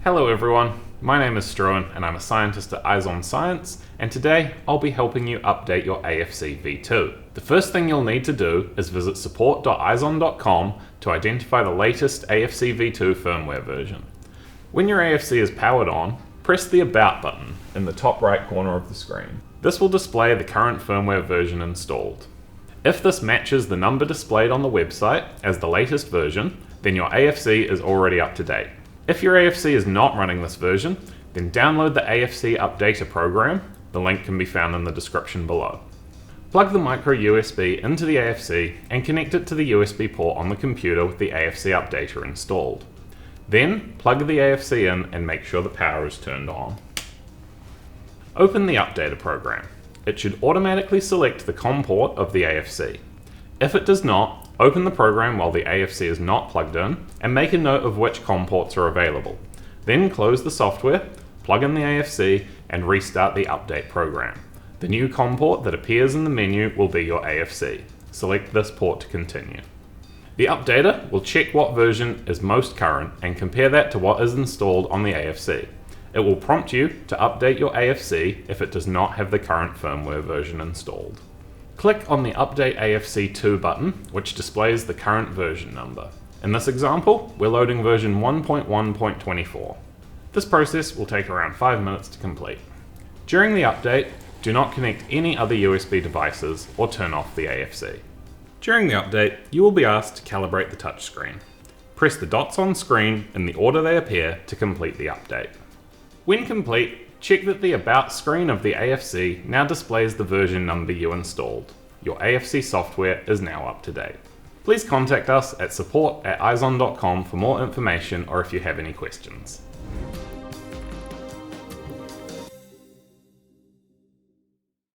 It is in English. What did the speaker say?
Hello everyone, my name is Struan and I'm a scientist at Izon Scientist, and today I'll be helping you update your AFC V2. The first thing you'll need to do is visit support.izon.com to identify the latest AFC V2 firmware version. When your AFC is powered on, press the About button in the top right corner of the screen. This will display the current firmware version installed. If this matches the number displayed on the website as the latest version, then your AFC is already up to date. If your AFC is not running this version, then download the AFC Updater program. The link can be found in the description below. Plug the micro USB into the AFC and connect it to the USB port on the computer with the AFC Updater installed. Then plug the AFC in and make sure the power is turned on. Open the Updater program. It should automatically select the COM port of the AFC. If it does not, open the program while the AFC is not plugged in and make a note of which COM ports are available. Then close the software, plug in the AFC and restart the update program. The new COM port that appears in the menu will be your AFC. Select this port to continue. The updater will check what version is most current and compare that to what is installed on the AFC. It will prompt you to update your AFC if it does not have the current firmware version installed. Click on the Update AFC 2 button, which displays the current version number. In this example, we're loading version 1.1.24. This process will take around 5 minutes to complete. During the update, do not connect any other USB devices or turn off the AFC. During the update, you will be asked to calibrate the touchscreen. Press the dots on screen in the order they appear to complete the update. When complete, check that the About screen of the AFC now displays the version number you installed. Your AFC software is now up to date. Please contact us at support@izon.com for more information or if you have any questions.